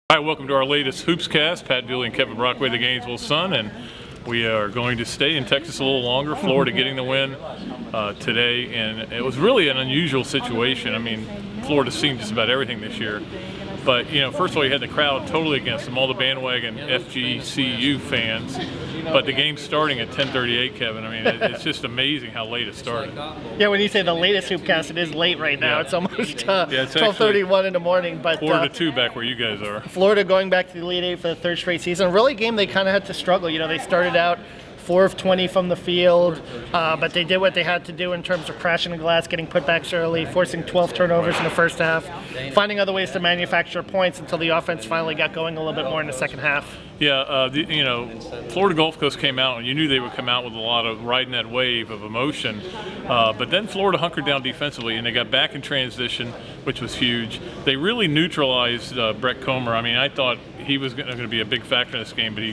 Hi, welcome to our latest Hoopscast. Pat Dooley and Kevin Brockway, the Gainesville Sun, and we are going to stay in Texas a little longer. Florida getting the win today, and it was really an unusual situation. I mean, Florida's seen just about everything this year. But, you know, first of all, you had the crowd totally against them, all the bandwagon FGCU fans. But the game's starting at 10:38, Kevin. I mean, it's just amazing how late it started. Yeah, when you say the latest Hoopcast, it is late right now. Yeah. It's almost it's 12:31 in the morning. But quarter to 2 back where you guys are. Florida going back to the Elite Eight for the third straight season. Really a game they kind of had to struggle. You know, they started out 4 of 20 from the field, but they did what they had to do in terms of crashing the glass, getting putbacks early, forcing 12 turnovers in the first half, finding other ways to manufacture points until the offense finally got going a little bit more in the second half. Yeah, you know, Florida Gulf Coast came out, and you knew they would come out with a lot of riding that wave of emotion. But then Florida hunkered down defensively, and they got back in transition, which was huge. They really neutralized Brett Comer. I mean, I thought he was going to be a big factor in this game, but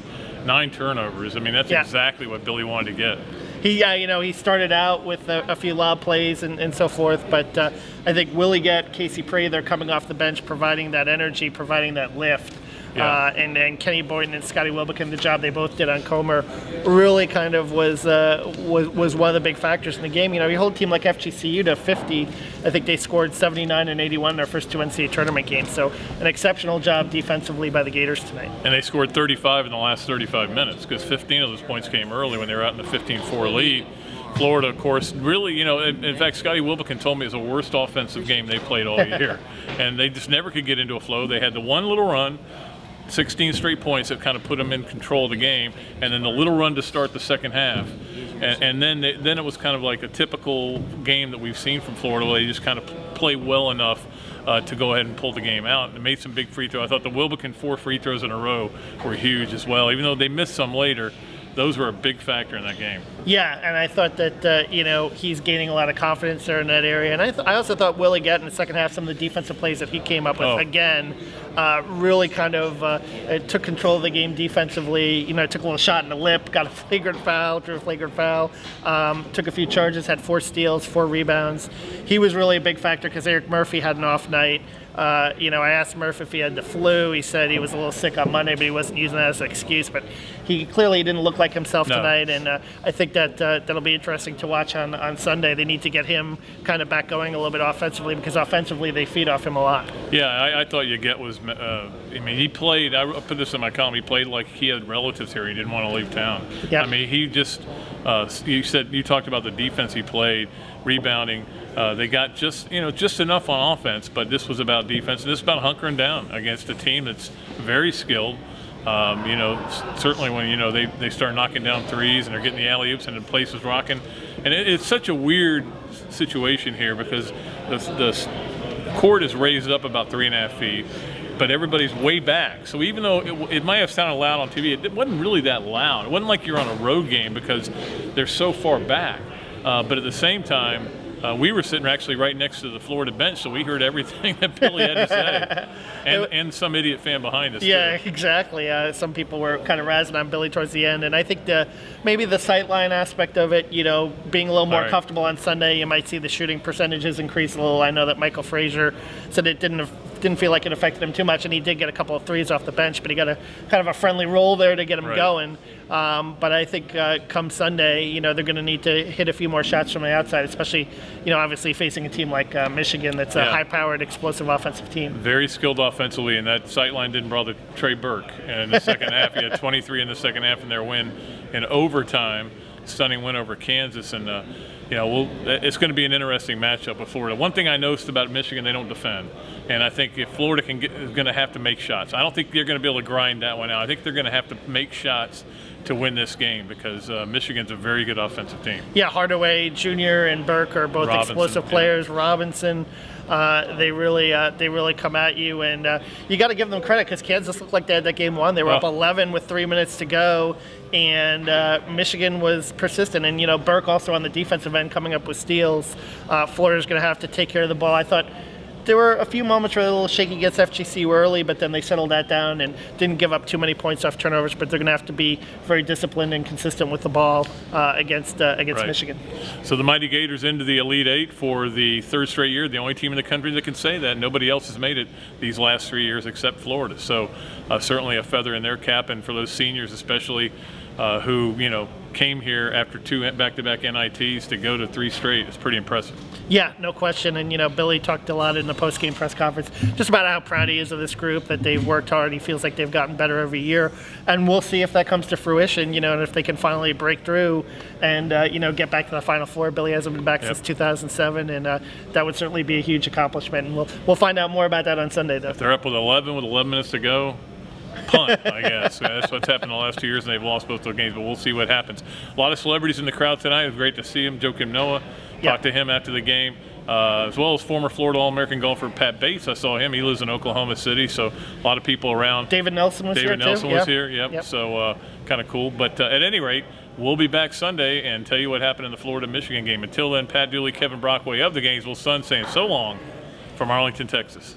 9 turnovers. I mean, that's exactly what Billy wanted to get. He started out with a few lob plays and so forth, but I think Willie Gett, Casey Prather coming off the bench, providing that energy, providing that lift. Yeah. And Kenny Boynton and Scotty Wilbekin, the job they both did on Comer, really kind of was one of the big factors in the game. You know, you hold a team like FGCU to 50. I think they scored 79 and 81 in their first 2 NCAA tournament games. So an exceptional job defensively by the Gators tonight. And they scored 35 in the last 35 minutes because 15 of those points came early when they were out in the 15-4 lead. Florida, of course, really, you know, in fact, Scotty Wilbekin told me it was the worst offensive game they played all year. And they just never could get into a flow. They had the one little run, 16 straight points that kind of put them in control of the game, and then the little run to start the second half. And then it was kind of like a typical game that we've seen from Florida, where they just kind of play well enough to go ahead and pull the game out. And made some big free throws. I thought the Wilbekin 4 free throws in a row were huge as well, even though they missed some later. Those were a big factor in that game. Yeah, and I thought that, you know, he's gaining a lot of confidence there in that area. And I also thought Willie Gett in the second half, some of the defensive plays that he came up with, again, really kind of took control of the game defensively. You know, took a little shot in the lip, got a flagrant foul, drew a flagrant foul, took a few charges, had 4 steals, 4 rebounds. He was really a big factor because Eric Murphy had an off night. You know, I asked Murph if he had the flu. He said he was a little sick on Monday, but he wasn't using that as an excuse. But he clearly didn't look like himself tonight, and I think that that'll be interesting to watch on Sunday. They need to get him kind of back going a little bit offensively because offensively they feed off him a lot. Yeah, I thought Yagett was. I mean, he played. I put this in my column. He played like he had relatives here. He didn't want to leave town. Yep. I mean, he just. You talked about the defense he played, rebounding. They got just enough on offense, but this was about defense, and this is about hunkering down against a team that's very skilled. You know, certainly when they start knocking down threes and they're getting the alley-oops and the place is rocking, and it's such a weird situation here because the court is raised up about 3.5 feet. But everybody's way back. So even though it might have sounded loud on TV, it wasn't really that loud. It wasn't like you're on a road game because they're so far back. But at the same time, we were sitting actually right next to the Florida bench, so we heard everything that Billy had to say. And some idiot fan behind us. Yeah, too. Exactly. Some people were kind of razzing on Billy towards the end. And I think maybe the sightline aspect of it, you know, being a little more comfortable on Sunday, you might see the shooting percentages increase a little. I know that Michael Frazier said it didn't feel like it affected him too much, and he did get a couple of threes off the bench, but he got a kind of a friendly roll there to get him going. But I think come Sunday, you know, they're going to need to hit a few more shots from the outside, especially, you know, obviously facing a team like Michigan that's a high-powered, explosive offensive team. Very skilled offensively, and that sightline didn't bother Trey Burke. And in the second half, he had 23 in the second half in their win in overtime, stunning win over Kansas. And you know, it's going to be an interesting matchup with Florida. One thing I noticed about Michigan, they don't defend. And I think if Florida is going to have to make shots. I don't think they're going to be able to grind that one out. I think they're going to have to make shots to win this game because Michigan's a very good offensive team. Yeah, Hardaway Jr. and Burke are both explosive players. Yeah. Robinson, they really come at you, and you got to give them credit because Kansas looked like they had that game won. They were up 11 with 3 minutes to go, and Michigan was persistent. And you know, Burke also on the defensive end coming up with steals. Florida's going to have to take care of the ball. I thought there were a few moments where they were a little shaky against FGCU early, but then they settled that down and didn't give up too many points off turnovers. But they're going to have to be very disciplined and consistent with the ball against Michigan. So the Mighty Gators into the Elite Eight for the third straight year. The only team in the country that can say that. Nobody else has made it these last 3 years except Florida. So certainly a feather in their cap, and for those seniors especially who came here after 2 back-to-back NITs to go to 3 straight is pretty impressive. Yeah, no question. And, Billy talked a lot in the post-game press conference just about how proud he is of this group, that they've worked hard. He feels like they've gotten better every year. And we'll see if that comes to fruition, and if they can finally break through and, get back to the Final Four. Billy hasn't been back since 2007, and that would certainly be a huge accomplishment. And we'll find out more about that on Sunday, though. If they're up with 11 minutes to go, punt, I guess. That's what's happened the last 2 years, and they've lost both those games, but we'll see what happens. A lot of celebrities in the crowd tonight. It was great to see him. Joakim Noah talked to him after the game, as well as former Florida All-American golfer Pat Bates. I saw him. He lives in Oklahoma City, so a lot of people around. David Nelson was here, too. David Nelson was here, yep. So kind of cool. But at any rate, we'll be back Sunday and tell you what happened in the Florida-Michigan game. Until then, Pat Dooley, Kevin Brockway of the Gainesville Sun saying so long from Arlington, Texas.